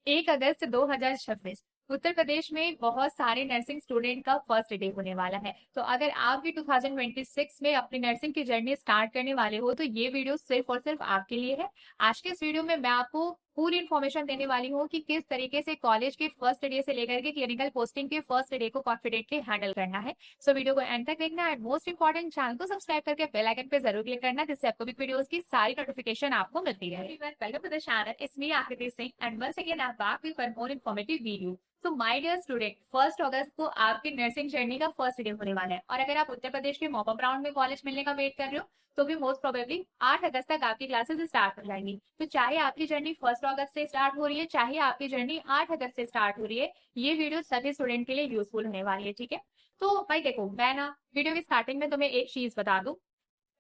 1 अगस्त 2026 उत्तर प्रदेश में बहुत सारे नर्सिंग स्टूडेंट का फर्स्ट डे होने वाला है। तो अगर आप भी 2026 में अपनी नर्सिंग की जर्नी स्टार्ट करने वाले हो तो ये वीडियो सिर्फ और सिर्फ आपके लिए है। आज के इस वीडियो में मैं आपको पूरी इन्फॉर्मेशन देने वाली हूँ कि किस तरीके से कॉलेज के फर्स्ट डे से लेकर के क्लिनिकल पोस्टिंग के फर्स्ट डे को कॉन्फिडेंटली हैंडल करना है। सो वीडियो को एंड तक देखना है। मोस्ट इंपॉर्टेंट, चैनल को सब्सक्राइब करके बेल आइकन पे जरूर क्लिक करना, जिससे आपको भी वीडियोस की सारी नोटिफिकेशन आपको मिलती है। Welcome to the channel, it's me Akriti Singh and once again I am back with one more informative video. तो माय डियर स्टूडेंट, 1 अगस्त को आपकी नर्सिंग जर्नी का फर्स्ट डे होने वाला है और अगर आप उत्तर प्रदेश के मॉपअप राउंड में कॉलेज मिलने का वेट कर रहे हो तो भी मोस्ट प्रोबेबली 8 अगस्त तक आपकी क्लासेस स्टार्ट हो जाएंगी। तो चाहे आपकी जर्नी 1 अगस्त से स्टार्ट हो रही है, चाहे आपकी जर्नी 8 अगस्त से स्टार्ट हो रही है, ये वीडियो सभी स्टूडेंट के लिए यूजफुल होने वाली है। ठीक है, तो भाई देखो, मैं ना वीडियो की स्टार्टिंग में तुम्हें एक चीज बता दूं,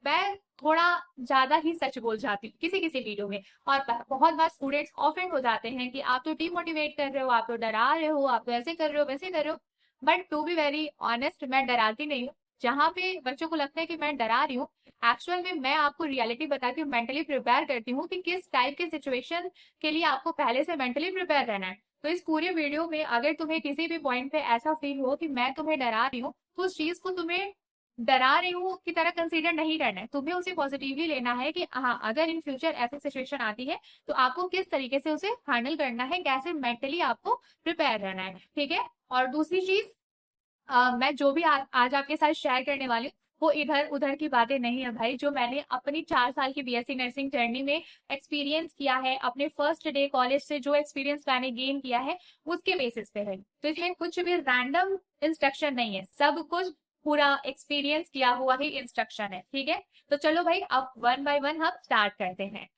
मैं थोड़ा ज्यादा ही सच बोल जाती हूँ किसी किसी वीडियो में। और बहुत बार स्टूडेंट्स ऑफेंड हो जाते हैं कि आप तो डिमोटिवेट कर रहे हो, आप तो डरा रहे हो, आप तो ऐसे कर रहे हो, वैसे कर रहे हो। But to be very honest, मैं डराती नहीं हूँ। जहां पे बच्चों को लगता है कि मैं डरा रही हूँ, एक्चुअल में मैं आपको रियलिटी बताती हूँ, मेंटली प्रिपेयर करती हूँ कि किस टाइप के सिचुएशन के लिए आपको पहले से मेंटली प्रिपेयर रहना है। तो इस पूरे वीडियो में अगर तुम्हें किसी भी पॉइंट पे ऐसा फील हो कि मैं तुम्हें डरा रही हूँ, तो उस चीज को तुम्हें डरा रही हूँ की तरह कंसीडर नहीं करना है। तुम्हें उसे पॉजिटिवली लेना है कि हाँ, अगर इन फ्यूचर ऐसी सिचुएशन आती है तो आपको किस तरीके से उसे हैंडल करना है, कैसे मेंटली आपको प्रिपेयर रहना है। ठीक है, और दूसरी चीज, मैं जो भी आज आपके साथ शेयर करने वाली हूँ वो इधर उधर की बातें नहीं है भाई। जो मैंने अपनी 4 साल की बीएससी नर्सिंग जर्नी में एक्सपीरियंस किया है, अपने फर्स्ट डे कॉलेज से जो एक्सपीरियंस मैंने गेन किया है, उसके बेसिस पे है। तो इसमें कुछ भी रैंडम इंस्ट्रक्शन नहीं है, सब कुछ पूरा एक्सपीरियंस किया हुआ ही इंस्ट्रक्शन है। ठीक है, तो चलो भाई, अब वन बाय वन हम स्टार्ट करते हैं।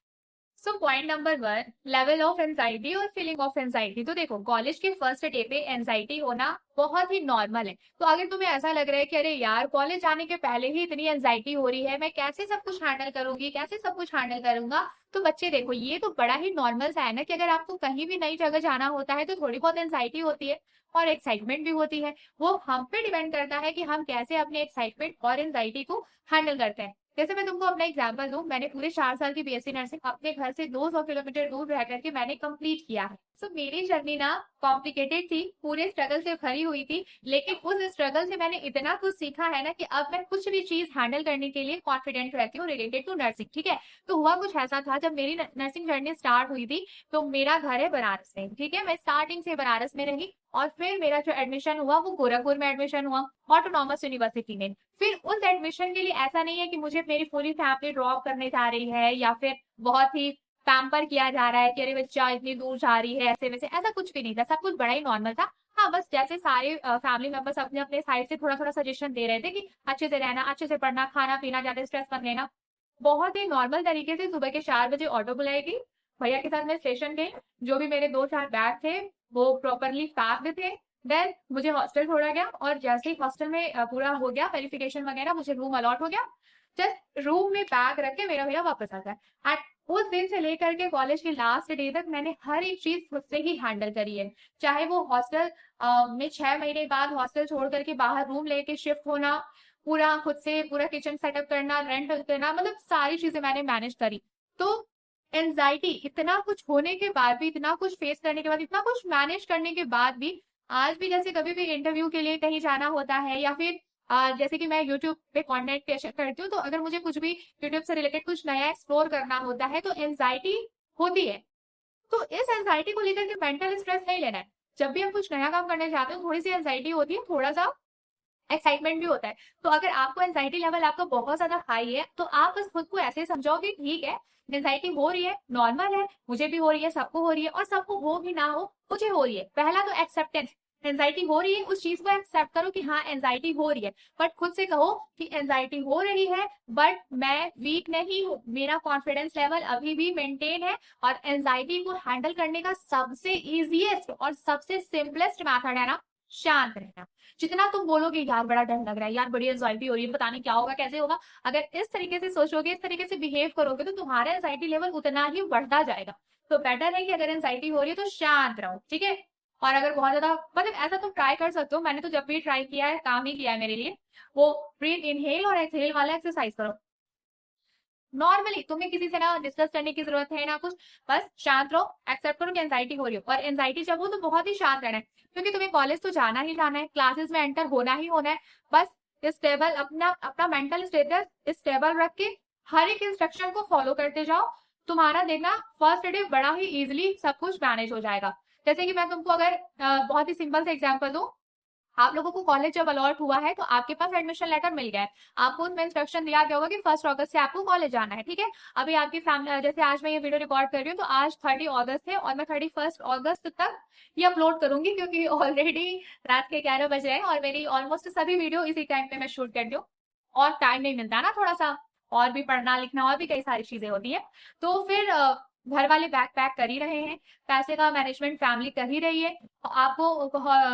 So point number 1, level of anxiety और फीलिंग ऑफ एंजाइटी। तो देखो, कॉलेज के फर्स्ट डे पे एंजाइटी होना बहुत ही नॉर्मल है। तो अगर तुम्हें ऐसा लग रहा है कि अरे यार, कॉलेज आने के पहले ही इतनी एंजाइटी हो रही है, मैं कैसे सब कुछ हैंडल करूंगी, कैसे सब कुछ हैंडल करूंगा, तो बच्चे देखो, ये तो बड़ा ही नॉर्मल सा है ना कि अगर आपको कहीं भी नई जगह जाना होता है तो थोड़ी बहुत एंजाइटी होती है और एक्साइटमेंट भी होती है। वो हम पे डिपेंड करता है कि हम कैसे अपने एक्साइटमेंट और एंजाइटी को हैंडल करते हैं। जैसे मैं तुमको अपना एग्जांपल दूं, मैंने पूरे 4 साल की बीएससी नर्सिंग अपने घर से 200 किलोमीटर दूर रह करके मैंने कंप्लीट किया है। सो मेरी जर्नी ना कॉम्प्लिकेटेड थी, पूरे स्ट्रगल से भरी हुई थी, लेकिन उस स्ट्रगल से मैंने इतना कुछ सीखा है ना कि अब मैं कुछ भी चीज हैंडल करने के लिए कॉन्फिडेंट रहती हूँ रिलेटेड टू नर्सिंग। ठीक है, तो हुआ कुछ ऐसा था, जब मेरी नर्सिंग जर्नी स्टार्ट हुई थी तो मेरा घर है बनारस में। ठीक है, मैं स्टार्टिंग से बनारस में रही और फिर मेरा जो एडमिशन हुआ वो गोरखपुर में एडमिशन हुआ, ऑटोनॉमस यूनिवर्सिटी में। फिर उस एडमिशन के लिए ऐसा नहीं है कि मुझे मेरी पूरी फैमिली ड्रॉप करने जा रही है या फिर बहुत ही पैम्पर किया जा रहा है कि अरे बच्चा इतनी दूर जा रही है, ऐसे वैसे, ऐसा कुछ भी नहीं था। सब कुछ बड़ा ही नॉर्मल था। हाँ, बस जैसे सारे फैमिली मेंबर्स अपने अपने साइड से थोड़ा थोड़ा सजेशन दे रहे थे कि अच्छे से रहना, अच्छे से पढ़ना, खाना पीना, ज्यादा स्ट्रेस मत लेना। बहुत ही नॉर्मल तरीके से सुबह के 4 बजे ऑटो बुलाई गई, भैया के साथ मैं स्टेशन गई, जो भी मेरे 2-4 बैग थे वो प्रॉपरली पैक्ड थे। देन मुझे हॉस्टल छोड़ा गया और जैसे ही हॉस्टल में पूरा हो गया वेरिफिकेशन वगैरह, मुझे रूम अलॉट हो गया। जस्ट रूम में बैग रख के मेरा भैया वापस आ गया। एंड उस दिन से लेकर के कॉलेज के लास्ट डे तक मैंने हर एक चीज खुद से ही हैंडल करी है। चाहे वो हॉस्टल में 6 महीने बाद हॉस्टल छोड़ करके बाहर रूम लेके शिफ्ट होना, पूरा खुद से पूरा किचन सेटअप करना, रेंट करना, मतलब सारी चीजें मैंने मैनेज करी। तो एंजाइटी, इतना कुछ होने के बाद भी, इतना कुछ फेस करने के बाद, इतना कुछ मैनेज करने के बाद भी, आज भी जैसे कभी भी इंटरव्यू के लिए कहीं जाना होता है या फिर जैसे कि मैं यूट्यूब पे कंटेंट क्रिएशन करती हूँ, तो अगर मुझे कुछ भी यूट्यूब से रिलेटेड कुछ नया एक्सप्लोर करना होता है तो एंजाइटी होती है। तो इस एंजाइटी को लेकर के मेंटल स्ट्रेस नहीं लेना है। जब भी हम कुछ नया काम करने जाते हैं, थोड़ी सी एंजाइटी होती है, थोड़ा सा एक्साइटमेंट भी होता है। तो अगर आपको एंजाइटी लेवल आपका बहुत ज्यादा हाई है तो आप बस खुद को ऐसे समझो कि ठीक है, एंजाइटी हो रही है, नॉर्मल है, मुझे भी हो रही है, सबको हो रही है, और सबको हो भी ना हो, मुझे हो रही है। पहला तो एक्सेप्टेंस, एंजाइटी हो रही है उस चीज को एक्सेप्ट करो कि हाँ एंजाइटी हो रही है, बट खुद से कहो कि एंजाइटी हो रही है बट मैं वीक नहीं हूँ, मेरा कॉन्फिडेंस लेवल अभी भी मेंटेन है। और एंजाइटी को हैंडल करने का सबसे इजिएस्ट और सबसे सिंपलेस्ट मेथड है ना, शांत रहना। जितना तुम बोलोगे यार बड़ा डर लग रहा है, यार बड़ी एंजाइटी हो रही है, पता नहीं क्या होगा, कैसे होगा, अगर इस तरीके से सोचोगे, इस तरीके से बिहेव करोगे तो तुम्हारा एंजाइटी लेवल उतना ही बढ़ता जाएगा। तो बेटर है कि अगर एंजाइटी हो रही है तो शांत रहो। ठीक है, और अगर बहुत ज्यादा, मतलब ऐसा तुम ट्राई कर सकते हो, मैंने तो जब भी ट्राई किया है काम ही किया है मेरे लिए, वो ब्रीथ इनहेल और एक्सहेल वाला एक्सरसाइज करो। नॉर्मली, तुम्हें किसी से ना डिस्कस करने की जरूरत है ना कुछ, बस शांत रहो, एक्सेप्ट करो कि एंजाइटी हो रही हो। और एंजाइटी जब हो तो बहुत ही शांत रहना है, क्योंकि तुम्हें कॉलेज तो जाना ही जाना है, क्लासेस में एंटर होना ही होना है। बस स्टेबल, अपना अपना मेंटल स्टेटस स्टेबल रख के हर एक इंस्ट्रक्शन को फॉलो करते जाओ। तुम्हारा देखना फर्स्ट डे बड़ा ही इजिली सब कुछ मैनेज हो जाएगा। जैसे कि मैं तुमको अगर बहुत ही सिंपल से एग्जांपल दूं, आप लोगों को कॉलेज जब अलॉट हुआ है तो आपके पास एडमिशन लेटर मिल गया है, आपको उसमें इंस्ट्रक्शन दिया गया होगा कि 1 अगस्त से आपको कॉलेज जाना है, ठीक है। अभी आपकी फैमिली, जैसे आज मैं ये वीडियो रिकॉर्ड कर रही हूँ तो आज 30 अगस्त है और मैं 31 अगस्त तक ये अपलोड करूंगी, क्योंकि ऑलरेडी रात के 11 बज रहे हैं और मेरी ऑलमोस्ट सभी वीडियो इसी टाइम पे मैं शूट करती हूँ, और टाइम नहीं मिलता ना थोड़ा सा, और भी पढ़ना लिखना और भी कई सारी चीजें होती है। तो फिर घर वाले बैग पैक कर ही रहे हैं, पैसे का मैनेजमेंट फैमिली कर ही रही है, आपको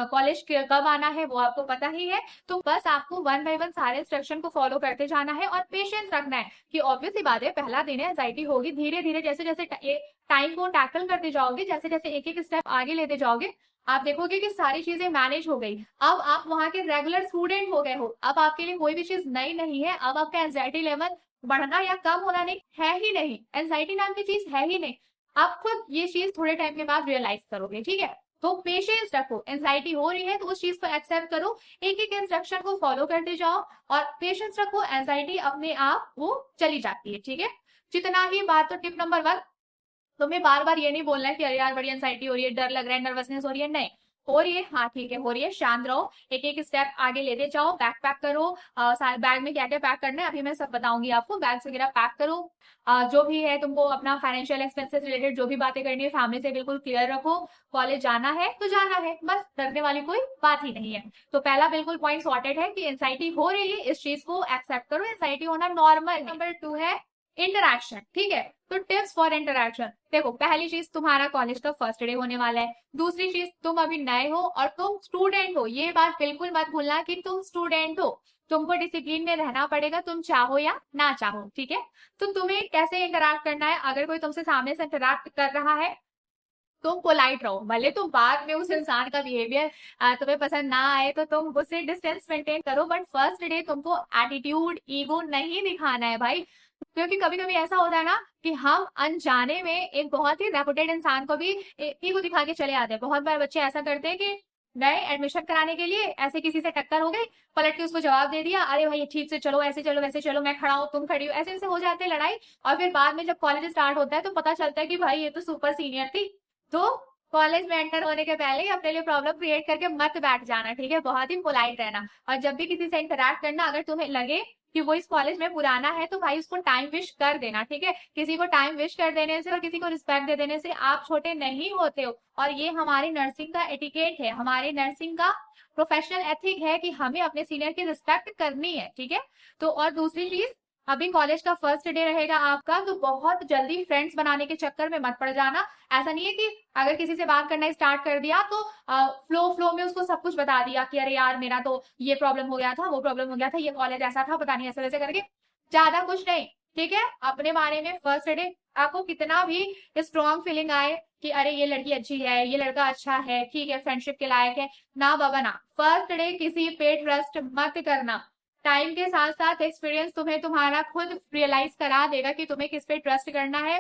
कॉलेज कब आना है वो आपको पता ही है। तो बस आपको वन बाय वन सारे इंस्ट्रक्शन को फॉलो करते जाना है और पेशेंस रखना है कि ऑब्वियस सी बात है पहला दिन है, एंजाइटी होगी, धीरे धीरे जैसे जैसे टाइम को टैकल करते जाओगे, जैसे जैसे एक एक स्टेप आगे लेते जाओगे, आप देखोगे कि सारी चीजें मैनेज हो गई। अब आप वहां के रेगुलर स्टूडेंट हो गए हो, अब आपके लिए कोई भी चीज नई नहीं है, अब आपका एंजाइटी लेवल बढ़ना या कम होना नहीं है ही नहीं, एंजाइटी नाम की चीज है ही नहीं। आप खुद ये चीज थोड़े टाइम के बाद रियलाइज करोगे, ठीक है। तो पेशेंस रखो, एंजाइटी हो रही है तो उस चीज को एक्सेप्ट करो, एक एक इंस्ट्रक्शन को फॉलो करते जाओ और पेशेंस रखो, एंजाइटी अपने आप वो चली जाती है, ठीक है। जितना ही बात, तो टिप नंबर 1, तुम्हें बार बार ये नहीं बोलना है कि अरे यार बड़ी एंजाइटी हो रही है, डर लग रहा है, नर्वसनेस हो रही है, नहीं हो रही है, हाँ ठीक है हो रही है, शांत रहो, एक एक स्टेप आगे लेते जाओ, बैग पैक करो, बैग में क्या क्या पैक करना है अभी मैं सब बताऊंगी आपको, बैग्स वगैरह पैक करो, जो भी है तुमको अपना फाइनेंशियल एक्सपेंसेस रिलेटेड जो भी बातें करनी है फैमिली से बिल्कुल क्लियर रखो, कॉलेज जाना है तो जाना है, बस डरने वाली कोई बात ही नहीं है। तो पहला बिल्कुल पॉइंट सॉर्टेड है कि एंजाइटी हो रही है, इस चीज को एक्सेप्ट करो, एंजाइटी होना नॉर्मल। नंबर 2 है इंटरैक्शन, ठीक है। तो टिप्स फॉर इंटरैक्शन, देखो पहली चीज तुम्हारा कॉलेज का फर्स्ट डे होने वाला है, दूसरी चीज तुम अभी नए हो और तुम स्टूडेंट हो, ये बात बिल्कुल मत भूलना कि तुम स्टूडेंट हो, तुमको डिसिप्लिन में रहना पड़ेगा, तुम चाहो या ना चाहो, ठीक है। तो तुम्हें कैसे इंटरैक्ट करना है, अगर कोई तुमसे सामने से इंटरैक्ट कर रहा है तुम पोलाइट रहो, भले तुम बाद में उस इंसान का बिहेवियर तुम्हें पसंद ना आए तो तुम उससे डिस्टेंस मेंटेन करो, बट फर्स्ट डे तुमको एटीट्यूड ईगो नहीं दिखाना है भाई। क्योंकि कभी कभी ऐसा होता है ना कि हम अनजाने में एक बहुत ही रेपुटेड इंसान को भी ईगो दिखा के चले आते हैं। बहुत बार बच्चे ऐसा करते हैं कि गए एडमिशन कराने के लिए, ऐसे किसी से टक्कर हो गई, पलट के उसको जवाब दे दिया, अरे भाई ठीक से चलो, ऐसे चलो वैसे चलो, मैं खड़ा हूँ तुम खड़ी हो, ऐसे ऐसे हो जाते हैं लड़ाई। और फिर बाद में जब कॉलेज स्टार्ट होता है तो पता चलता है कि भाई ये तो सुपर सीनियर थी। तो कॉलेज में एंटर होने के पहले ही अपने लिए प्रॉब्लम क्रिएट करके मत बैठ जाना, ठीक है, बहुत ही पोलाइट रहना। और जब भी किसी से इंटरैक्ट करना, अगर तुम्हें लगे कि वो इस कॉलेज में पुराना है तो भाई उसको टाइम विश कर देना, ठीक है। किसी को टाइम विश कर देने से और किसी को रिस्पेक्ट दे देने से आप छोटे नहीं होते हो, और ये हमारी नर्सिंग का एटिकेट है, हमारी नर्सिंग का प्रोफेशनल एथिक है कि हमें अपने सीनियर की रिस्पेक्ट करनी है, ठीक है। तो और दूसरी चीज, अभी कॉलेज का फर्स्ट डे रहेगा आपका, तो बहुत जल्दी फ्रेंड्स बनाने के चक्कर में मत पड़ जाना। ऐसा नहीं है कि अगर किसी से बात करना स्टार्ट कर दिया तो फ्लो फ्लो में उसको सब कुछ बता दिया कि अरे यार मेरा तो ये प्रॉब्लम हो गया था, वो प्रॉब्लम हो गया था, ये कॉलेज ऐसा था, पता नहीं ऐसे वैसे करके, ज्यादा कुछ नहीं, ठीक है। अपने बारे में फर्स्ट डे आपको कितना भी स्ट्रॉन्ग फीलिंग आए कि अरे ये लड़की अच्छी है, ये लड़का अच्छा है, ठीक है, फ्रेंडशिप के लायक है, ना बाबा ना, फर्स्ट डे किसी पे ट्रस्ट मत करना। टाइम के साथ साथ एक्सपीरियंस तुम्हें तुम्हारा खुद रियलाइज करा देगा कि तुम्हें किस पे ट्रस्ट करना है,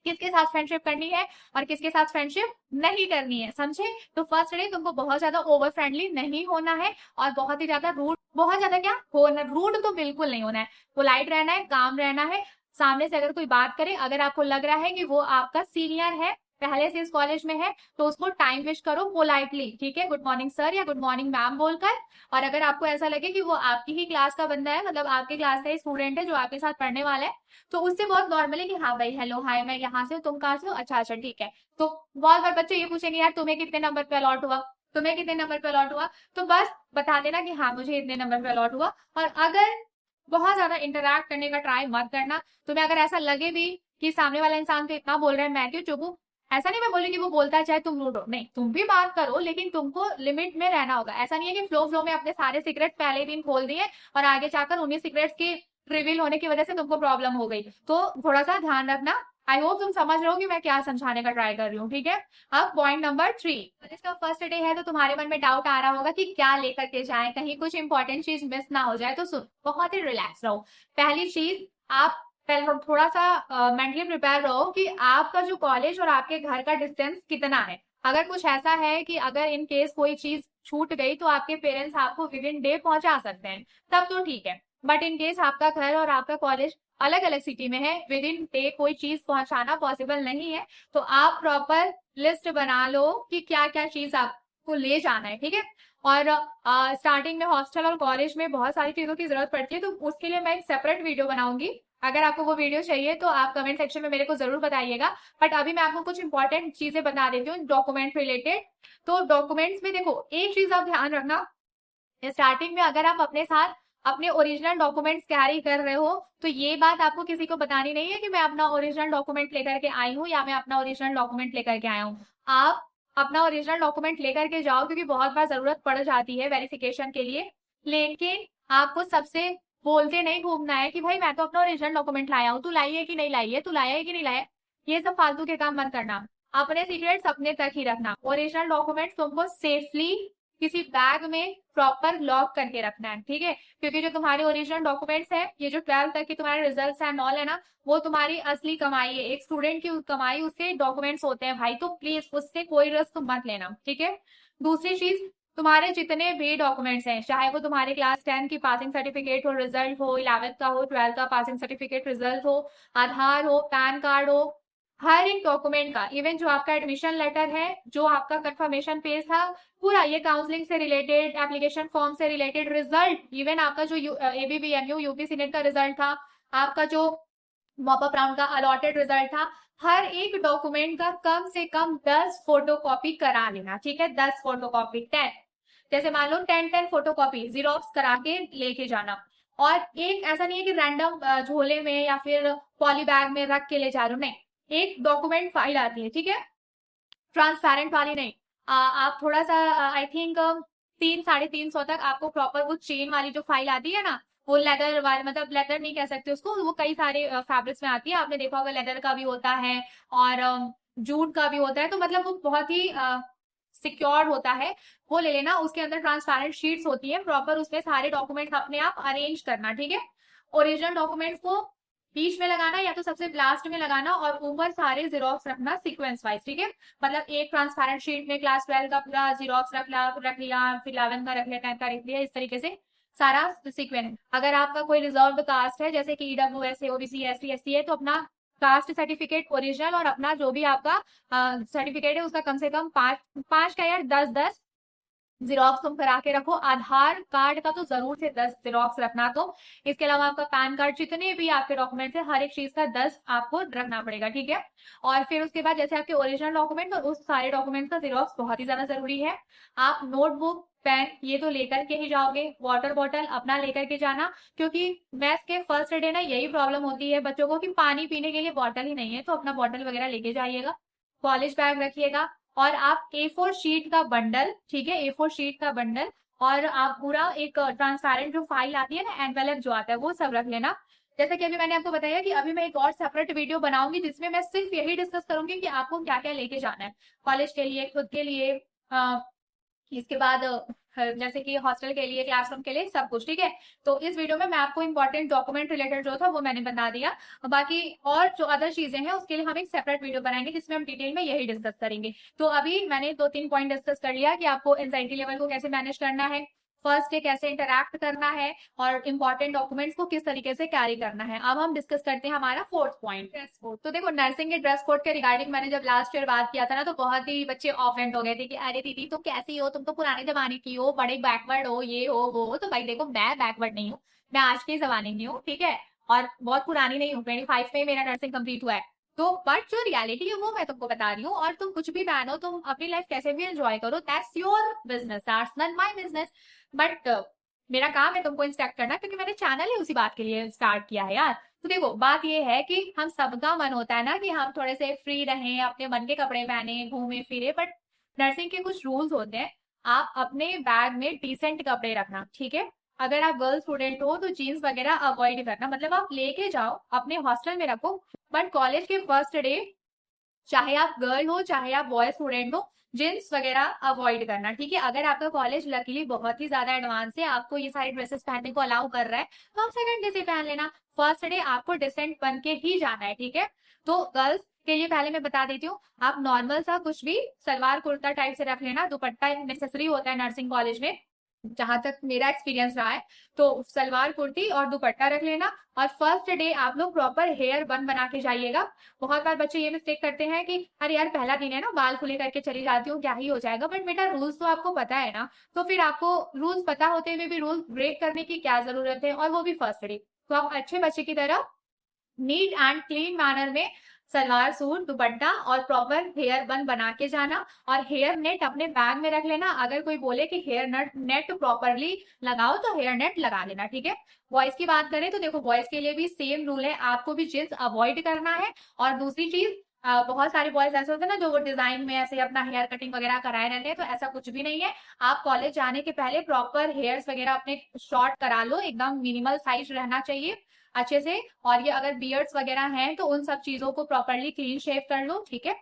किसके साथ फ्रेंडशिप करनी है और किसके साथ फ्रेंडशिप नहीं करनी है, समझे। तो फर्स्ट डे तुमको बहुत ज्यादा ओवर फ्रेंडली नहीं होना है और बहुत ही ज्यादा रूड, बहुत ज्यादा क्या होना, रूड तो बिल्कुल नहीं होना है, पोलाइट रहना है, काम रहना है। सामने से अगर कोई बात करे, अगर आपको लग रहा है कि वो आपका सीनियर है, पहले से इस कॉलेज में है, तो उसको टाइम विश करो पोलाइटली, ठीक है, गुड मॉर्निंग सर या गुड मॉर्निंग मैम बोलकर। और अगर आपको ऐसा लगे कि वो आपकी ही क्लास का बंदा है, मतलब आपके क्लास का ही स्टूडेंट है जो आपके साथ पढ़ने वाला है, तो उससे बहुत नॉर्मली कि हाँ भाई हेलो हाय मैं यहाँ से हूँ, तुम कहाँ से हो, अच्छा अच्छा ठीक है। तो बहुत बार बच्चे ये पूछेंगे यार तुम्हें कितने नंबर पे अलॉट हुआ, तुम्हें कितने नंबर पे अलॉट हुआ, तो बस बता देना कि हाँ मुझे इतने नंबर पे अलॉट हुआ। और अगर बहुत ज्यादा इंटरैक्ट करने का ट्राई मत करना, तुम्हें अगर ऐसा लगे भी कि सामने वाला इंसान तो इतना बोल रहा है मैं क्यों चुप हूँ, ऐसा नहीं मैं बोली कि वो बोलता है चाहे तुम रूड हो, नहीं तुम भी बात करो, लेकिन तुमको लिमिट में रहना होगा। ऐसा नहीं है कि फ्लो फ्लो में अपने सारे सीक्रेट पहले दिन खोल दिए और आगे जाकर उन्हीं सीक्रेट्स की रिवील होने की वजह से तुमको प्रॉब्लम हो गई। तो थोड़ा सा ध्यान रखना। आई होप तुम समझ रहे हो कि मैं क्या समझाने का ट्राई कर रही हूँ, ठीक है। अब पॉइंट नंबर 3, इसका फर्स्ट डे है तो तुम्हारे मन में डाउट आ रहा होगा कि क्या लेकर के जाए, कहीं कुछ इंपॉर्टेंट चीज मिस ना हो जाए। तो सुन, बहुत ही रिलैक्स रहो। पहली चीज, आप पहले थोड़ा सा मेंटली प्रिपेयर रहो कि आपका जो कॉलेज और आपके घर का डिस्टेंस कितना है। अगर कुछ ऐसा है कि अगर इन केस कोई चीज छूट गई तो आपके पेरेंट्स आपको विद इन डे पहुंचा सकते हैं, तब तो ठीक है। बट इन केस आपका घर और आपका कॉलेज अलग अलग सिटी में है, विद इन डे कोई चीज पहुंचाना पॉसिबल नहीं है, तो आप प्रॉपर लिस्ट बना लो कि क्या क्या चीज आपको ले जाना है, ठीक है। और स्टार्टिंग में हॉस्टल और कॉलेज में बहुत सारी चीजों की जरूरत पड़ती है, तो उसके लिए मैं एक सेपरेट वीडियो बनाऊंगी। अगर आपको वो वीडियो चाहिए तो आप कमेंट सेक्शन में मेरे को जरूर बताइएगा। बट अभी मैं आपको कुछ इंपॉर्टेंट चीजें बता देती हूँ डॉक्यूमेंट रिलेटेड। तो डॉक्यूमेंट्स में देखो, एक चीज आप ध्यान रखना, स्टार्टिंग में अगर आप अपने साथ अपने ओरिजिनल डॉक्यूमेंट्स कैरी कर रहे हो तो ये बात आपको किसी को बतानी नहीं है कि मैं अपना ओरिजिनल डॉक्यूमेंट लेकर के आई हूँ या मैं अपना ओरिजिनल डॉक्यूमेंट लेकर के आया हूँ। आप अपना ओरिजिनल डॉक्यूमेंट लेकर के जाओ, क्योंकि बहुत बार जरूरत पड़ जाती है वेरिफिकेशन के लिए। लेकिन आपको सबसे बोलते नहीं घूमना है कि भाई मैं तो अपना ओरिजिनल डॉक्यूमेंट लाया हूँ, तू लाई है कि नहीं लाई है, तू लाया है कि नहीं लाया है। ये सब फालतू के काम मत करना, अपने सीक्रेट्स अपने तक ही रखना। ओरिजिनल डॉक्यूमेंट तुमको सेफली किसी बैग में प्रॉपर लॉक करके रखना है, ठीक है। क्योंकि जो तुम्हारे ओरिजिनल डॉक्यूमेंट्स है, ये जो 12th तक की तुम्हारे रिजल्ट्स एंड ऑल है ना, वो तुम्हारी असली कमाई है, एक स्टूडेंट की कमाई उसके डॉक्यूमेंट्स होते हैं भाई। तो प्लीज उससे कोई रिस्क मत लेना, ठीक है। दूसरी चीज, तुम्हारे जितने भी डॉक्यूमेंट्स हैं, चाहे वो तुम्हारे क्लास 10 की पासिंग सर्टिफिकेट हो, रिजल्ट हो, 11th का हो, 12th का पासिंग सर्टिफिकेट रिजल्ट हो, आधार हो, पैन कार्ड हो, हर एक डॉक्यूमेंट का, इवन जो आपका एडमिशन लेटर है, जो आपका कंफर्मेशन पेज था, पूरा ये काउंसलिंग से रिलेटेड, एप्लीकेशन फॉर्म से रिलेटेड, रिजल्ट, इवन आपका जो एबीबीएमयू यूपी सीनेट का रिजल्ट था, आपका जो मॉपअप राउंड का अलॉटेड रिजल्ट था, हर एक डॉक्यूमेंट का कम से कम 10 फोटोकॉपी करा लेना, ठीक है। 10 फोटोकॉपी, 10, जैसे मान लो 10 फोटोकॉपी जीरोक्स करा के लेके जाना। और एक ऐसा नहीं है कि रैंडम झोले में या फिर पॉली बैग में रख के ले जा रहे हो, नहीं, एक डॉक्यूमेंट फाइल आती है, ठीक है, ट्रांसपेरेंट वाली नहीं। आप थोड़ा सा आई थिंक 300-350 तक आपको प्रॉपर वो चेन वाली जो फाइल आती है ना, वो लेदर वाले, मतलब लेदर नहीं कह सकते उसको, वो कई सारे फैब्रिक्स में आती है, आपने देखा होगा लेदर का भी होता है और जूट का भी होता है, तो मतलब वो बहुत ही सिक्योर्ड होता है। वो ले लेना, उसके अंदर ट्रांसपेरेंट शीट्स होती है प्रॉपर, उसमें सारे डॉक्यूमेंट्स अपने आप अरेंज करना, ठीक है। ओरिजिनल डॉक्यूमेंट्स को बीच में लगाना या तो सबसे लास्ट में लगाना, और ऊपर सारे जीरोक्स रखना सीक्वेंस वाइज, ठीक है। मतलब एक ट्रांसपेरेंट शीट में क्लास 12 का पूरा जीरोक्स रख लिया, फिर 11 का रख लिया, 10 का रख लिया, इस तरीके से सारा सीक्वेंस। अगर आपका कोई रिजर्व कास्ट है जैसे कि ईडब्ल्यूएस है, ओबीसी, एसटी, एससी है, तो अपना कास्ट सर्टिफिकेट ओरिजिनल और अपना जो भी आपका सर्टिफिकेट है उसका कम से कम 5 का यार 10 जीरोक्स तुम करा के रखो। आधार कार्ड का तो जरूर से 10 जीरोक्स रखना। तो इसके अलावा आपका पैन कार्ड, जितने भी आपके डॉक्यूमेंट्स है, हर एक चीज का 10 आपको रखना पड़ेगा, ठीक है। और फिर उसके बाद जैसे आपके ओरिजिनल डॉक्यूमेंट और उस सारे डॉक्यूमेंट का जीरोक्स बहुत ही ज्यादा जरूरी है। आप नोटबुक, पेन ये तो लेकर के ही जाओगे, वाटर बॉटल अपना लेकर के जाना, क्योंकि मैथ्स के फर्स्ट डे ना यही प्रॉब्लम होती है बच्चों को कि पानी पीने के लिए बॉटल ही नहीं है, तो अपना बॉटल वगैरह लेके जाइएगा। कॉलेज बैग रखिएगा, और आप A4 शीट का बंडल, ठीक है, A4 शीट का बंडल, और आप पूरा एक ट्रांसपेरेंट जो फाइल आती है ना, एनवेलप जो आता है, वो सब रख लेना। जैसे कि अभी मैंने आपको बताया कि अभी मैं एक और सेपरेट वीडियो बनाऊंगी जिसमें मैं सिर्फ यही डिस्कस करूंगी कि आपको क्या क्या लेके जाना है कॉलेज के लिए, खुद के लिए, इसके बाद जैसे कि हॉस्टल के लिए, क्लासरूम के लिए, सब कुछ, ठीक है। तो इस वीडियो में मैं आपको इंपॉर्टेंट डॉक्यूमेंट रिलेटेड जो था वो मैंने बता दिया। बाकी और जो अदर चीजें हैं उसके लिए हम एक सेपरेट वीडियो बनाएंगे जिसमें हम डिटेल में यही डिस्कस करेंगे। तो अभी मैंने 2-3 पॉइंट डिस्कस कर लिया कि आपको एंजाइटी लेवल को कैसे मैनेज करना है, फर्स्ट डे कैसे इंटरैक्ट करना है, और इंपॉर्टेंट डॉक्यूमेंट्स को किस तरीके से कैरी करना है। अब हम डिस्कस करते हैं हमारा 4th पॉइंट, ड्रेस कोड। तो देखो, नर्सिंग के ड्रेस कोड के रिगार्डिंग मैंने जब लास्ट ईयर बात किया था ना, तो बहुत ही बच्चे ऑफेंड हो गए थे कि अरे दीदी तुम कैसी हो, तुम तो पुराने जमाने की हो, बड़े बैकवर्ड हो, ये हो वो हो। तो भाई देखो, मैं बैकवर्ड नहीं हूँ, मैं आज के जमाने की हूँ, ठीक है, और बहुत पुरानी नहीं हूँ, 25 में मेरा नर्सिंग कंप्लीट हुआ है। तो बट जो रियलिटी है वो मैं तुमको बता रही हूँ, और तुम कुछ भी पहनो, तुम अपनी लाइफ कैसे भी एंजॉय करो, that's your business, that's not my business. But मेरा काम है तुमको इंस्ट्रक्ट करना, क्योंकि मैंने चैनल ही उसी बात के लिए स्टार्ट किया है यार। तो देखो, बात ये है कि हम सबका मन होता है ना कि हम थोड़े से फ्री रहें, अपने मन के कपड़े पहने, घूमे फिरे, बट नर्सिंग के कुछ रूल्स होते हैं। आप अपने बैग में डिसेंट कपड़े रखना, ठीक है। अगर आप गर्ल स्टूडेंट हो तो जीन्स वगैरह अवॉइड करना, मतलब आप लेके जाओ अपने हॉस्टल में रखो, बट कॉलेज के फर्स्ट डे चाहे आप गर्ल हो चाहे आप बॉय स्टूडेंट हो, जींस वगैरह अवॉइड करना, ठीक है। अगर आपका कॉलेज लकीली बहुत ही ज्यादा एडवांस है, आपको ये सारी ड्रेसेस पहनने को अलाउ कर रहा है, तो आप सेकंड डे से पहन लेना। फर्स्ट डे आपको डिसेंट बन के ही जाना है, ठीक है। तो गर्ल्स के लिए पहले मैं बता देती हूँ, आप नॉर्मल सा कुछ भी सलवार कुर्ता टाइप से रख लेना, दुपट्टा नेसेसरी होता है नर्सिंग कॉलेज में, जहां तक मेरा एक्सपीरियंस रहा है। तो सलवार कुर्ती और दुपट्टा रख लेना। और फर्स्ट डे आप लोग प्रॉपर हेयर बन बना के जाइएगा। बहुत बार बच्चे ये मिस्टेक करते हैं कि अरे यार पहला दिन है ना, बाल खुले करके चली जाती हूँ, क्या ही हो जाएगा। बट बेटा रूल्स तो आपको पता है ना, तो फिर आपको रूल्स पता होते हुए भी रूल्स ब्रेक करने की क्या जरूरत है, और वो भी फर्स्ट डे। तो आप अच्छे बच्चे की तरह नीट एंड क्लीन मैनर में सलवार सूट दुपट्टा और प्रॉपर हेयर बन बना के जाना। और हेयर नेट अपने बैग में रख लेना। अगर कोई बोले कि हेयर नेट प्रॉपरली लगाओ तो हेयर नेट लगा लेना, ठीक है। बॉयज की बात करें तो देखो, बॉयज के लिए भी सेम रूल है, आपको भी जींस अवॉइड करना है। और दूसरी चीज, बहुत सारे बॉयज ऐसे होते हैं ना जो वो डिजाइन में ऐसे अपना हेयर कटिंग वगैरह कराए रहते हैं, तो ऐसा कुछ भी नहीं है। आप कॉलेज जाने के पहले प्रॉपर हेयर्स वगैरह अपने शॉर्ट करा लो, एकदम मिनिमल साइज रहना चाहिए अच्छे से। और ये अगर बियर्ड्स वगैरह हैं तो उन सब चीजों को प्रॉपरली क्लीन शेव कर लो, ठीक है।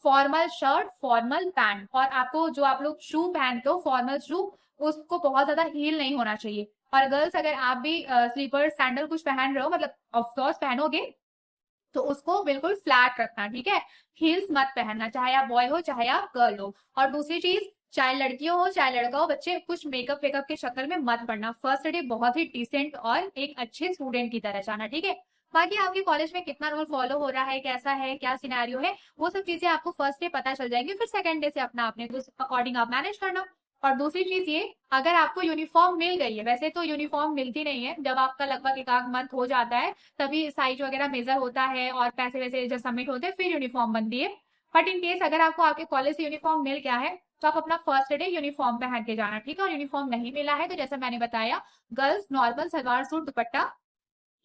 फॉर्मल शर्ट फॉर्मल पैंट, और आपको जो आप लोग शू पहनते हो फॉर्मल शू, उसको बहुत ज्यादा हील नहीं होना चाहिए। और गर्ल्स अगर आप भी स्लीपर सैंडल कुछ पहन रहे हो, मतलब ऑफकोर्स पहनोगे, तो उसको बिल्कुल फ्लैट रखना, ठीक है। हील्स मत पहनना, चाहे आप बॉय हो चाहे आप गर्ल हो। और दूसरी चीज, चाहे लड़कियों हो चाहे लड़का हो, बच्चे कुछ मेकअप वेकअप के चक्कर में मत पड़ना। फर्स्ट डे बहुत ही डिसेंट और एक अच्छे स्टूडेंट की तरह जाना, ठीक है। बाकी आपके कॉलेज में कितना रूल फॉलो हो रहा है, कैसा है, क्या सिनेरियो है, वो सब चीजें आपको फर्स्ट डे पता चल जाएंगी। फिर सेकंड डे से अपना अपने अकॉर्डिंग आप मैनेज करना। और दूसरी चीज ये, अगर आपको यूनिफॉर्म मिल गई है, वैसे तो यूनिफॉर्म मिलती नहीं है, जब आपका लगभग एक आध मंथ हो जाता है तभी साइज वगैरह मेजर होता है और पैसे वैसे जब सबमिट होते हैं फिर यूनिफॉर्म बनती है। बट इन केस अगर आपको आपके कॉलेज से यूनिफॉर्म मिल गया है तो आप अपना फर्स्ट डे यूनिफॉर्म पहन के जाना, ठीक है। और यूनिफॉर्म नहीं मिला है तो जैसा मैंने बताया, girls normal salwar suit dupatta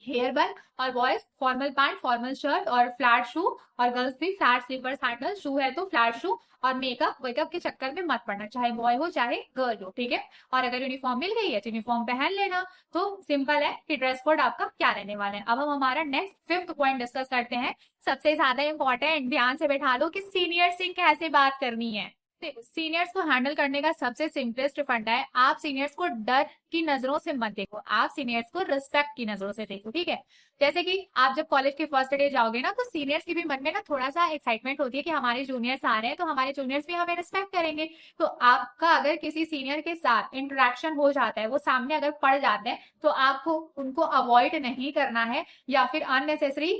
hair bun, और boys formal pant formal shirt और फ्लैट शू। और गर्ल्स भी फ्लैट स्लीपर सैंडल, शू है तो फ्लैट शू। और मेकअप वेकअप के चक्कर में मत पड़ना, चाहे बॉय हो चाहे गर्ल हो, ठीक है। और अगर यूनिफॉर्म मिल गई है तो यूनिफॉर्म पहन लेना। तो सिंपल है कि ड्रेस कोड आपका क्या रहने वाला है। अब हम हमारा नेक्स्ट फिफ्थ पॉइंट डिस्कस करते हैं, सबसे ज्यादा इंपॉर्टेंट, ध्यान से बैठा लो कि सीनियर से कैसे बात करनी है। सीनियर्स को हैंडल करने का सबसे सिंपलेस्ट फंडा है, आप सीनियर्स को डर की नजरों से मत देखो, आप सीनियर्स को रिस्पेक्ट की नजरों से देखो, ठीक है। जैसे कि आप जब कॉलेज के फर्स्ट डे जाओगे ना, तो सीनियर्स की भी मन में ना थोड़ा सा एक्साइटमेंट होती है कि हमारे जूनियर्स आ रहे हैं तो हमारे जूनियर्स भी हमें रिस्पेक्ट करेंगे। तो आपका अगर किसी सीनियर के साथ इंटरेक्शन हो जाता है, वो सामने अगर पड़ जाते हैं, तो आपको उनको अवॉइड नहीं करना है या फिर अननेसेसरी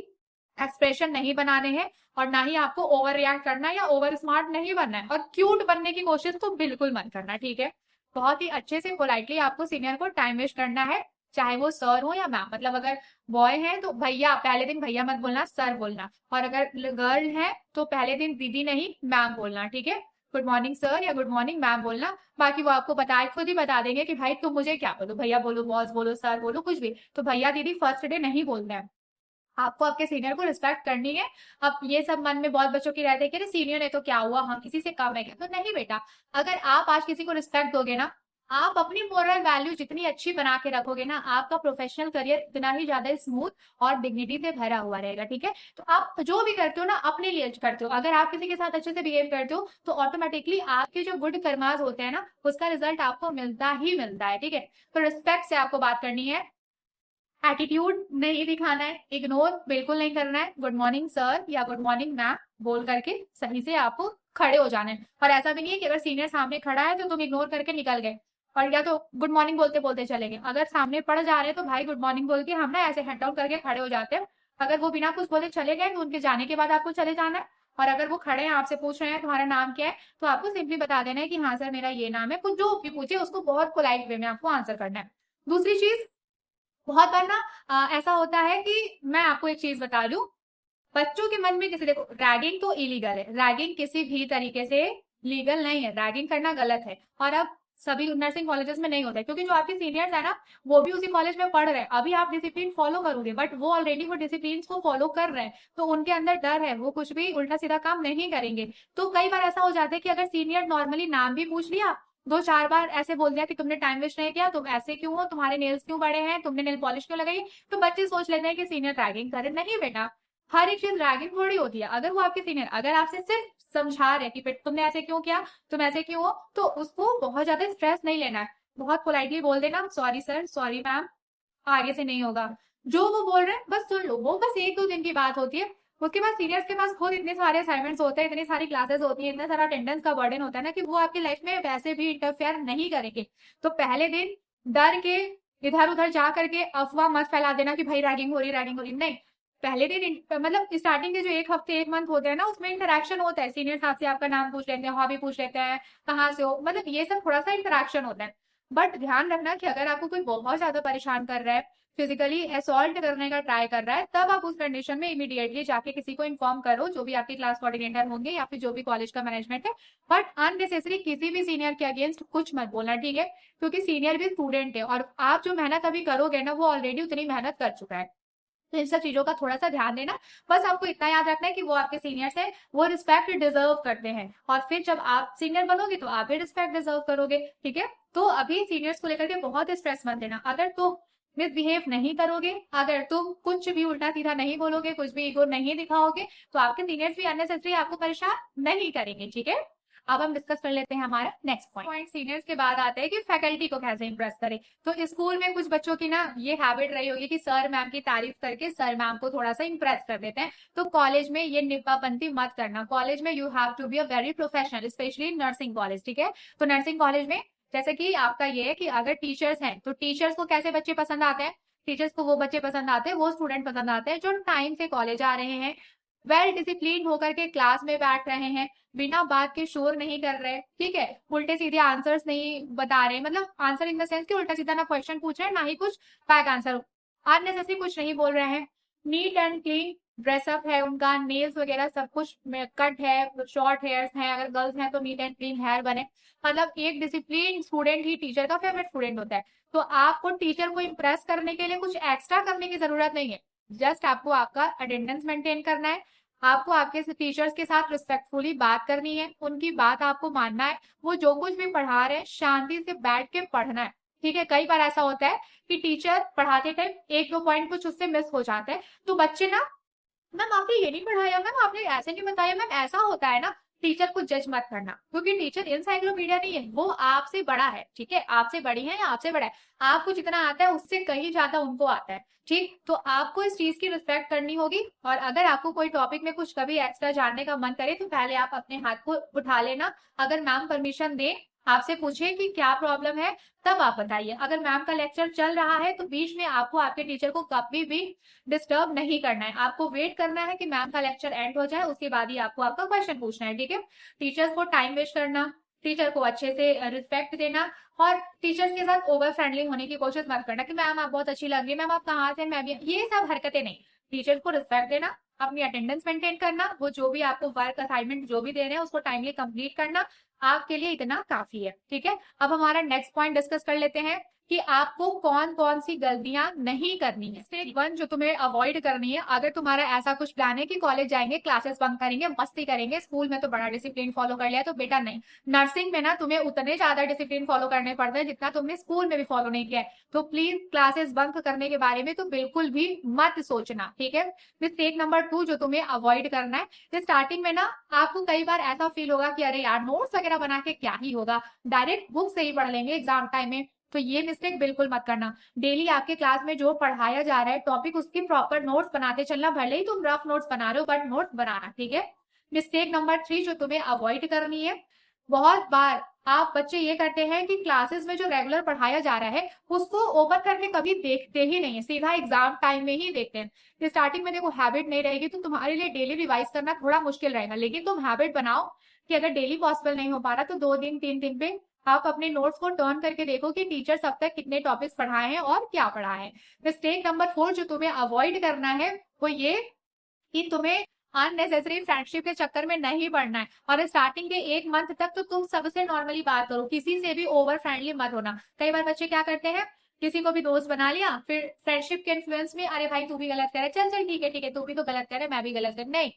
एक्सप्रेशन नहीं बनाने हैं। और ना ही आपको ओवर रिएक्ट करना है या ओवर स्मार्ट नहीं बनना है। और क्यूट बनने की कोशिश तो बिल्कुल मत करना, ठीक है। बहुत ही अच्छे से पोलाइटली आपको सीनियर को टाइम वेस्ट करना है, चाहे वो सर हो या मैम। मतलब अगर बॉय है तो भैया, पहले दिन भैया मत बोलना, सर बोलना। और अगर गर्ल है तो पहले दिन दीदी नहीं मैम बोलना, ठीक है। गुड मॉर्निंग सर या गुड मॉर्निंग मैम बोलना। बाकी वो आपको बताए, खुद ही बता देंगे कि भाई तुम मुझे क्या बोलो, भैया बोलो, बॉस बोलो, सर बोलो, कुछ भी। तो भैया दीदी फर्स्ट डे नहीं बोलना है, आपको आपके सीनियर को रिस्पेक्ट करनी है। अब ये सब मन में बहुत बच्चों की रहते हैं कि अरे सीनियर है तो क्या हुआ, हम किसी से कम है क्या। तो नहीं बेटा, अगर आप आज किसी को रिस्पेक्ट दोगे ना, आप अपनी मोरल वैल्यू जितनी अच्छी बना के रखोगे ना, आपका प्रोफेशनल करियर इतना ही ज्यादा स्मूथ और डिग्निटी से भरा हुआ रहेगा, ठीक है। तो आप जो भी करते हो ना अपने लिए करते हो। अगर आप किसी के साथ अच्छे से बिहेव करते हो तो ऑटोमेटिकली आपके जो गुड कर्मास होते हैं ना, उसका रिजल्ट आपको मिलता ही मिलता है, ठीक है। तो रिस्पेक्ट से आपको बात करनी है, एटीट्यूड नहीं दिखाना है, इग्नोर बिल्कुल नहीं करना है। गुड मॉर्निंग सर या गुड मॉर्निंग मैम बोल करके सही से आपको खड़े हो जाना है। और ऐसा भी नहीं है कि अगर सीनियर सामने खड़ा है तो तुम इग्नोर करके निकल गए और या तो गुड मॉर्निंग बोलते बोलते चले गए। अगर सामने पड़ जा रहे हैं तो भाई गुड मॉर्निंग बोल के हम ना ऐसे हेड डाउन करके खड़े हो जाते हैं। अगर वो बिना कुछ बोले चले गए तो उनके जाने के बाद आपको चले जाना है। और अगर वो खड़े हैं आपसे पूछ रहे हैं तुम्हारा नाम क्या है, तो आपको सिंपली बता देना है कि हाँ सर मेरा ये नाम है। कुछ जो भी पूछे उसको बहुत पोलाइट वे में आपको आंसर करना है। दूसरी चीज, बहुत बार ना ऐसा होता है कि मैं आपको एक चीज बता दूं, बच्चों के मन में जैसे देखो, रैगिंग तो इलीगल है, रैगिंग किसी भी तरीके से लीगल नहीं है, रैगिंग करना गलत है। और अब सभी नर्सिंग कॉलेजेस में नहीं होता है, क्योंकि जो आपके सीनियर्स है ना वो भी उसी कॉलेज में पढ़ रहे हैं। अभी आप डिसिप्लिन फॉलो करोगे बट वो ऑलरेडी वो डिसिप्लिन को फॉलो कर रहे हैं, तो उनके अंदर डर है, वो कुछ भी उल्टा सीधा काम नहीं करेंगे। तो कई बार ऐसा हो जाता है कि अगर सीनियर नॉर्मली नाम भी पूछ लिया, दो चार बार ऐसे बोल दिया कि तुमने टाइम वेस्ट नहीं किया, तुम ऐसे क्यों हो, तुम्हारे नेल्स क्यों बड़े हैं, तुमने नेल पॉलिश क्यों लगाई, तो बच्चे सोच लेते हैं कि सीनियर रैगिंग करे। नहीं बेटा, हर एक चीज रैगिंग थोड़ी होती है। अगर वो आपके सीनियर अगर आपसे सिर्फ समझा रहे कि तुमने ऐसे क्यों किया, तुम ऐसे क्यों हो, तो उसको बहुत ज्यादा स्ट्रेस नहीं लेना है। बहुत पोलाइटली बोल देना, सॉरी सर, सॉरी मैम, आगे से नहीं होगा। जो वो बोल रहे हैं बस सुन लो, वो बस 1-2 दिन की बात होती है। उसके बाद सीनियर्स के पास खुद इतने सारे असाइनमेंट्स होते हैं, इतनी सारी क्लासेस होती है, इतना सारा अटेंडेंस का बर्डन होता है ना कि वो आपकी लाइफ में वैसे भी इंटरफेयर नहीं करेंगे। तो पहले दिन डर के इधर उधर जा करके अफवाह मत फैला देना कि भाई रैगिंग हो रही, रैगिंग हो रही, नहीं। पहले दिन मतलब स्टार्टिंग के जो 1 हफ्ते 1 मंथ होते हैं ना, उसमें इंटरेक्शन होता है, सीनियर्स आपसे आपका नाम पूछ लेते हैं, हॉबी पूछ लेते हैं, कहाँ से हो, मतलब ये सब थोड़ा सा इंटरेक्शन होता है। बट ध्यान रखना कि अगर आपको कोई बहुत ज्यादा परेशान कर रहा है, फिजिकली असॉल्ट करने का ट्राई कर रहा है, तब आप उस कंडीशन में इमीडिएटली जाके किसी को इन्फॉर्म करो, जो भी आपके क्लास कोऑर्डिनेटर होंगे या फिर जो भी कॉलेज का मैनेजमेंट है। बट अननेसेसरी किसी भी सीनियर के अगेंस्ट कुछ मत बोलना, ठीक है, क्योंकि सीनियर भी स्टूडेंट है और आप जो मेहनत अभी करोगे ना, वो ऑलरेडी उतनी मेहनत कर चुका है। तो इन सब चीजों का थोड़ा सा ध्यान देना। बस आपको इतना याद रखना है कि वो आपके सीनियर्स हैं, वो रिस्पेक्ट डिजर्व करते हैं, और फिर जब आप सीनियर बनोगे तो आप भी रिस्पेक्ट डिजर्व करोगे, ठीक है। तो अभी सीनियर्स को लेकर के बहुत स्ट्रेस मत देना। अगर तुम मिसबिहेव नहीं करोगे, अगर तुम कुछ भी उल्टा सीधा नहीं बोलोगे, कुछ भी ईगो नहीं दिखाओगे, तो आपके सीनियर्स भी अननेसेसरी आपको परेशान नहीं करेंगे, ठीक है। अब हम डिस्कस कर लेते हैं हमारा नेक्स्ट पॉइंट। सीनियर्स के बाद आते हैं कि फैकल्टी को कैसे इंप्रेस करें। तो स्कूल में कुछ बच्चों की ना ये हैबिट रही होगी कि सर मैम की तारीफ करके सर मैम को थोड़ा सा इंप्रेस कर देते हैं। तो कॉलेज में ये निब्बाबंदी मत करना। कॉलेज में you have to be a very professional, specially nursing college, ठीक है। तो नर्सिंग कॉलेज में जैसे कि आपका ये है कि अगर टीचर्स हैं तो टीचर्स को कैसे बच्चे पसंद आते हैं, टीचर्स को वो बच्चे पसंद आते हैं, वो स्टूडेंट पसंद आते हैं जो टाइम से कॉलेज आ रहे हैं, वेल डिसिप्लिन होकर के क्लास में बैठ रहे हैं, बिना बात के शोर नहीं कर रहे, ठीक है, उल्टे सीधे आंसर्स नहीं बता रहे, मतलब आंसर इन द सेंस कि उल्टा सीधा ना क्वेश्चन पूछ रहे हैं ना ही कुछ बैक आंसर, अननेसेसरी कुछ नहीं बोल रहे हैं, नीट एंड क्लीन ड्रेसअप है उनका, नेल्स वगैरह सब कुछ कट है, शॉर्ट हेयर्स हैं, अगर गर्ल्स हैं तो नीट एंड क्लीन हेयर बने, मतलब एक डिसिप्लिन स्टूडेंट ही टीचर का फेवरेट स्टूडेंट होता है। तो आपको टीचर को इम्प्रेस करने के लिए कुछ एक्स्ट्रा करने की जरूरत नहीं है, जस्ट आपको आपका अटेंडेंस मेंटेन करना है, आपको आपके टीचर्स के साथ रिस्पेक्टफुली बात करनी है, उनकी बात आपको मानना है, वो जो कुछ भी पढ़ा रहे हैं शांति से बैठ के पढ़ना है, ठीक है। कई बार ऐसा होता है कि टीचर पढ़ाते टाइम 1-2 पॉइंट कुछ उससे मिस हो जाता है, तो बच्चे ना, मैम आपने ये नहीं पढ़ाया, मैम आपने ऐसे नहीं बताया, मैम ऐसा होता है ना। टीचर को जज मत करना, क्योंकि टीचर इनसाइक्लोपीडिया नहीं है, वो आपसे बड़ा है, ठीक है, आपसे बड़ी है या आपसे बड़ा है, आपको जितना आता है उससे कहीं ज्यादा उनको आता है, ठीक। तो आपको इस चीज की रिस्पेक्ट करनी होगी, और अगर आपको कोई टॉपिक में कुछ कभी एक्स्ट्रा जानने का मन करे तो पहले आप अपने हाथ को उठा लेना, अगर मैम परमिशन दे, आपसे पूछे कि क्या प्रॉब्लम है, तब आप बताइए। अगर मैम का लेक्चर चल रहा है तो बीच में आपको आपके टीचर को कभी भी डिस्टर्ब नहीं करना है, आपको वेट करना है कि मैम का लेक्चर एंड हो जाए, उसके बाद ही आपको आपका क्वेश्चन पूछना है, ठीक है। टीचर्स को टाइम वेस्ट करना, टीचर को अच्छे से रिस्पेक्ट देना, और टीचर्स के साथ ओवर फ्रेंडली होने की कोशिश मत करना कि मैम आप बहुत अच्छी लग रही है, मैम आप कहाँ से, मैं भी, ये सब हरकतें नहीं। टीचर्स को रिस्पेक्ट देना, अपनी अटेंडेंस मेंटेन करना, वो जो भी आपको वर्क असाइनमेंट जो भी दे रहे हैं उसको टाइमली कंप्लीट करना, आपके लिए इतना काफी है, ठीक है। अब हमारा नेक्स्ट पॉइंट डिस्कस कर लेते हैं कि आपको कौन कौन सी गलतियां नहीं करनी है। स्टेज 1 जो तुम्हें अवॉइड करनी है, अगर तुम्हारा ऐसा कुछ प्लान है कि कॉलेज जाएंगे, क्लासेस बंक करेंगे, मस्ती करेंगे, स्कूल में तो बड़ा डिसिप्लिन फॉलो कर लिया, तो बेटा नहीं, नर्सिंग में ना तुम्हें उतने ज्यादा डिसिप्लिन फॉलो करने पड़ते हैं जितना तुमने स्कूल में भी फॉलो नहीं किया है। तो प्लीज क्लासेस बंक करने के बारे में तो बिल्कुल भी मत सोचना, ठीक है। मिस्टेक नंबर 2 जो तुम्हें अवॉइड करना है, स्टार्टिंग में ना आपको कई बार ऐसा फील होगा कि अरे यार नोट्स वगैरह बना के क्या ही होगा, डायरेक्ट बुक से ही पढ़ लेंगे एग्जाम टाइम में, तो ये मिस्टेक बिल्कुल मत करना। डेली आपके क्लास में जो पढ़ाया जा रहा है टॉपिक, उसकी प्रॉपर नोट्स बनाते चलना, भले ही तुम रफ नोट्स बना रहे हो बट नोट्स बनाना, ठीक है। मिस्टेक नंबर 3 जो तुम्हें अवॉइड करनी है, बहुत बार आप बच्चे ये करते हैं कि क्लासेस में जो रेगुलर पढ़ाया जा रहा है उसको ओपन करके कभी देखते ही नहीं है, सीधा एग्जाम टाइम में ही देखते हैं। स्टार्टिंग में देखो हैबिट नहीं रहेगी तो तुम्हारे लिए डेली रिवाइज करना थोड़ा मुश्किल रहेगा, लेकिन तुम हैबिट बनाओ कि अगर डेली पॉसिबल नहीं हो पा रहा तो 2 दिन 3 दिन पे आप अपने नोट्स को टर्न करके देखो कि टीचर्स अब तक कितने टॉपिक्स पढ़ाए हैं और क्या पढ़ा है। मिस्टेक नंबर 4 जो तुम्हें अवॉइड करना है वो ये कि तुम्हें अननेसेसरी फ्रेंडशिप के चक्कर में नहीं पड़ना है, और स्टार्टिंग के 1 मंथ तक तो तुम सबसे नॉर्मली बात करो, किसी से भी ओवर फ्रेंडली मत होना। कई बार बच्चे क्या करते हैं, किसी को भी दोस्त बना लिया, फिर फ्रेंडशिप के इन्फ्लुएंस में अरे भाई तू भी गलत कर रहा है, चल चल ठीक है ठीक है, तू भी तो गलत कर रहा है, मैं भी गलत कर, नहीं,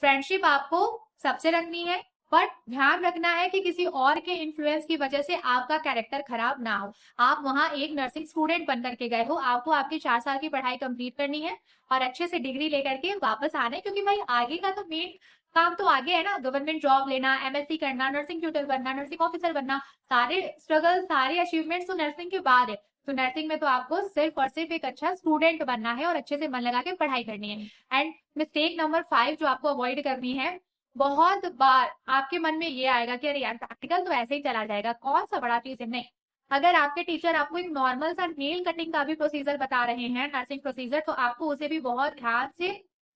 फ्रेंडशिप आपको सबसे रखनी है, बट ध्यान रखना है कि किसी और के इन्फ्लुएंस की वजह से आपका कैरेक्टर खराब ना हो। आप वहां एक नर्सिंग स्टूडेंट बनकर के गए हो, आपको आपकी 4 साल की पढ़ाई कंप्लीट करनी है और अच्छे से डिग्री लेकर के वापस आना है, क्योंकि भाई आगे का तो मेन काम तो आगे है ना, गवर्नमेंट जॉब लेना, एमएससी करना, नर्सिंग ट्यूटर बनना, नर्सिंग ऑफिसर बनना, सारे स्ट्रगल सारे अचीवमेंट्स तो नर्सिंग के बाद है। तो नर्सिंग में तो आपको सिर्फ और सिर्फ एक अच्छा स्टूडेंट बनना है और अच्छे से मन लगा के पढ़ाई करनी है। एंड मिस्टेक नंबर 5 जो आपको अवॉइड करनी है, बहुत बार आपके मन में ये आएगा कि अरे यार प्रैक्टिकल तो ऐसे ही चला जाएगा, कौन सा बड़ा चीज है। नहीं, अगर आपके टीचर आपको एक नॉर्मल सा नेल कटिंग का भी प्रोसीजर बता रहे हैं, नर्सिंग प्रोसीजर, तो आपको उसे भी बहुत ध्यान से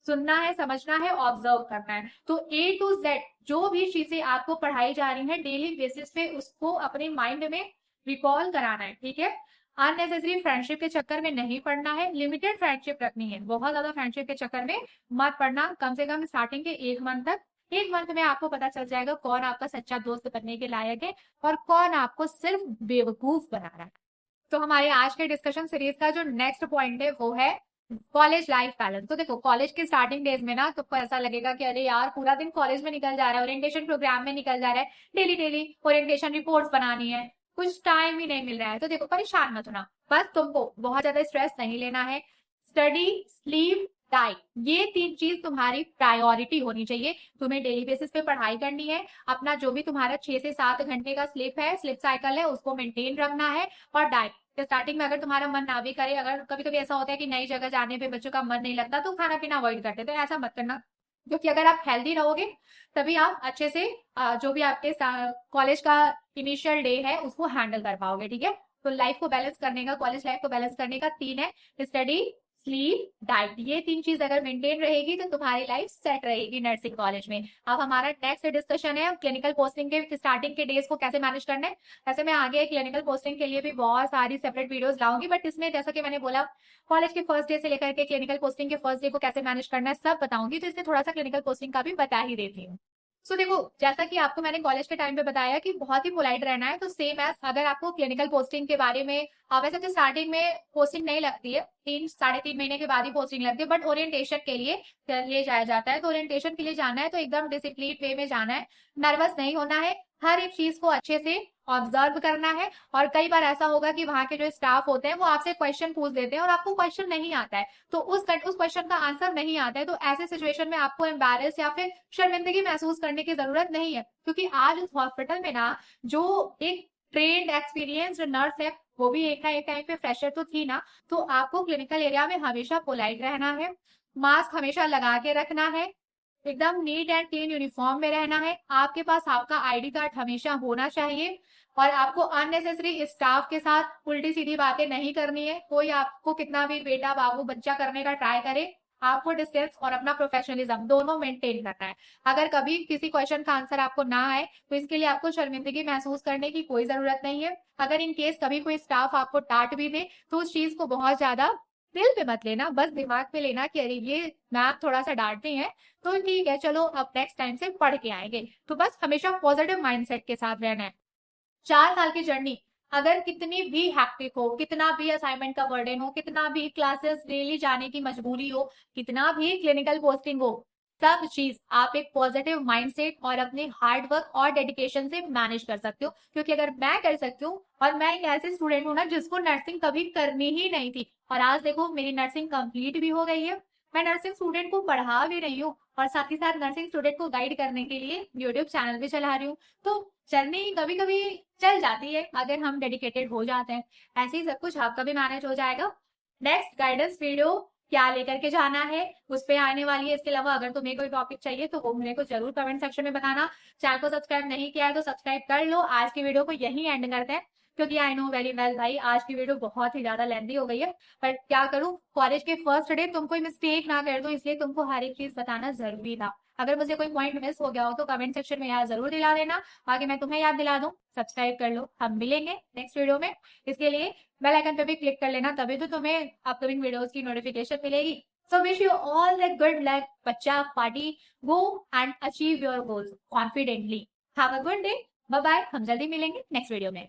सुनना है, समझना है, ऑब्जर्व करना है। तो ए टू जेड जो भी चीजें आपको पढ़ाई जा रही हैं डेली बेसिस पे उसको अपने माइंड में रिकॉल कराना है, ठीक है। अननेसेसरी फ्रेंडशिप के चक्कर में नहीं पढ़ना है, लिमिटेड फ्रेंडशिप रखनी है, बहुत ज्यादा फ्रेंडशिप के चक्कर में मत पढ़ना। कम से कम स्टार्टिंग के 1 मंथ तक, 1 मंथ में आपको पता चल जाएगा कौन आपका सच्चा दोस्त बनने के लायक है और कौन आपको सिर्फ बेवकूफ बना रहा है। तो हमारे आज के डिस्कशन सीरीज का जो नेक्स्ट पॉइंट है वो है कॉलेज लाइफ बैलेंस। तो देखो, कॉलेज के स्टार्टिंग डेज में ना तुमको ऐसा लगेगा कि अरे यार पूरा दिन कॉलेज में निकल जा रहा है, ओरिएंटेशन प्रोग्राम में निकल जा रहा है, डेली डेली ओरिएंटेशन रिपोर्ट्स बनानी है, कुछ टाइम ही नहीं मिल रहा है। तो देखो, परेशान मत होना, बस तुमको बहुत ज्यादा स्ट्रेस नहीं लेना है। स्टडी, स्लीप, डाइट, ये 3 चीज तुम्हारी प्रायोरिटी होनी चाहिए। तुम्हें डेली बेसिस पे पढ़ाई करनी है, अपना जो भी तुम्हारा 6 से 7 घंटे का स्लीप है, स्लीप साइकिल है, उसको मेंटेन रखना है। और डाइट, स्टार्टिंग में अगर तुम्हारा मन ना भी करे, अगर कभी कभी ऐसा होता है कि नई जगह जाने पे बच्चों का मन नहीं लगता तो खाना पीना अवॉइड करते, तो ऐसा मत करना, क्योंकि अगर आप हेल्दी रहोगे तभी आप अच्छे से जो भी आपके कॉलेज का इनिशियल डे है उसको हैंडल कर पाओगे, ठीक है। तो लाइफ को बैलेंस करने का, कॉलेज लाइफ को बैलेंस करने का 3 है, स्टडी, स्लीप, डाइट। ये 3 चीज अगर मेंटेन रहेगी तो तुम्हारी लाइफ सेट रहेगी नर्सिंग कॉलेज में। अब हमारा नेक्स्ट डिस्कशन है क्लिनिकल पोस्टिंग के स्टार्टिंग के डेज को कैसे मैनेज करना है। ऐसे मैं आगे क्लिनिकल पोस्टिंग के लिए भी बहुत सारी सेपरेट वीडियोस लाऊंगी, बट इसमें जैसा कि मैंने बोला कॉलेज के फर्स्ट डे से लेकर के क्लिनिकल पोस्टिंग के फर्स्ट डे को कैसे मैनेज करना है सब बताऊंगी, तो इसमें थोड़ा सा क्लिनिकल पोस्टिंग का भी बता ही देती हूँ। सो देखो, जैसा कि आपको मैंने कॉलेज के टाइम पे बताया कि बहुत ही पोलाइट रहना है, तो सेम एज अगर आपको क्लिनिकल पोस्टिंग के बारे में वैसे तो स्टार्टिंग में पोस्टिंग नहीं लगती है, 3-3.5 महीने के बाद ही पोस्टिंग लगती है, बट ओरिएंटेशन के लिए ले जाया जाता है। तो ओरिएंटेशन के लिए जाना है तो एकदम डिसिप्लिन वे में जाना है, नर्वस नहीं होना है, हर एक चीज को अच्छे से ऑब्जर्व करना है। और कई बार ऐसा होगा कि वहां के जो स्टाफ होते हैं वो आपसे क्वेश्चन पूछ देते हैं और आपको क्वेश्चन नहीं आता है, तो उस क्वेश्चन का आंसर नहीं आता है, तो ऐसे सिचुएशन में आपको एम्बैरेस या फिर शर्मिंदगी महसूस करने की जरूरत नहीं है, क्योंकि आज उस हॉस्पिटल में ना जो एक ट्रेन्ड एक्सपीरियंस्ड नर्स है वो भी एक ना एक टाइम पे फ्रेशर तो थी ना। तो आपको क्लिनिकल एरिया में हमेशा पोलाइट रहना है, मास्क हमेशा लगा के रखना है, एकदम नीट एंड क्लीन यूनिफॉर्म में रहना है, आपके पास आपका आईडी कार्ड हमेशा होना चाहिए, और आपको अननेसेसरी स्टाफ के साथ उल्टी सीधी बातें नहीं करनी है। कोई आपको कितना भी बेटा बाबू बच्चा करने का ट्राई करे, आपको डिस्टेंस और अपना प्रोफेशनलिज्म दोनों मेंटेन करना है। अगर कभी किसी क्वेश्चन का आंसर आपको ना आए तो इसके लिए आपको शर्मिंदगी महसूस करने की कोई जरूरत नहीं है। अगर इन केस कभी कोई स्टाफ आपको डांट भी दे तो उस चीज को बहुत ज्यादा दिल पे मत लेना, बस दिमाग पे लेना कि अरे ये मैम थोड़ा सा डांटती हैं तो ठीक है, चलो अब नेक्स्ट टाइम से पढ़ के आएंगे। तो बस हमेशा पॉजिटिव माइंडसेट के साथ रहना है। 4 साल की जर्नी अगर कितनी भी हैक्टिक हो, कितना भी असाइनमेंट का बर्डन हो, कितना भी क्लासेस डेली जाने की मजबूरी हो, कितना भी क्लिनिकल पोस्टिंग हो, सब चीज आप एक पॉजिटिव माइंडसेट और अपने हार्ड वर्क और डेडिकेशन से मैनेज कर सकते हो। क्योंकि अगर मैं कर सकती हूँ, और मैं एक ऐसे स्टूडेंट हूँ ना जिसको नर्सिंग कभी करनी ही नहीं थी, और आज देखो मेरी नर्सिंग कंप्लीट भी हो गई है, मैं नर्सिंग स्टूडेंट को पढ़ा भी रही हूँ और साथ ही साथ नर्सिंग स्टूडेंट को गाइड करने के लिए यूट्यूब चैनल भी चला रही हूँ। तो जर्नी कभी कभी चल जाती है अगर हम डेडिकेटेड हो जाते हैं, ऐसे ही सब कुछ आपका भी मैनेज हो जाएगा। नेक्स्ट गाइडेंस वीडियो क्या लेकर के जाना है उस पे आने वाली है। इसके अलावा अगर तुम्हें कोई टॉपिक चाहिए तो वो मेरे को जरूर कमेंट सेक्शन में बताना। चैनल को सब्सक्राइब नहीं किया है तो सब्सक्राइब कर लो। आज की वीडियो को यही एंड करते हैं, क्योंकि आई नो वेरी वेल भाई आज की वीडियो बहुत ही ज्यादा लेंथी हो गई है, पर क्या करूं, कॉलेज के फर्स्ट डे तुम कोई मिस्टेक ना कर दो, इसलिए तुमको हर एक चीज बताना जरूरी था। अगर मुझे कोई पॉइंट मिस हो गया हो तो कमेंट सेक्शन में याद जरूर दिला देना, आगे मैं तुम्हें याद दिला दूं। सब्सक्राइब कर लो, हम मिलेंगे नेक्स्ट वीडियो में। इसके लिए बेल आइकन पे भी क्लिक कर लेना, तभी तो तुम्हें अपकमिंग वीडियोस की नोटिफिकेशन मिलेगी। So wish you all the good luck, बच्चा party, go and achieve your goals confidently. Have a good day. Bye bye. हम जल्दी मिलेंगे नेक्स्ट वीडियो में।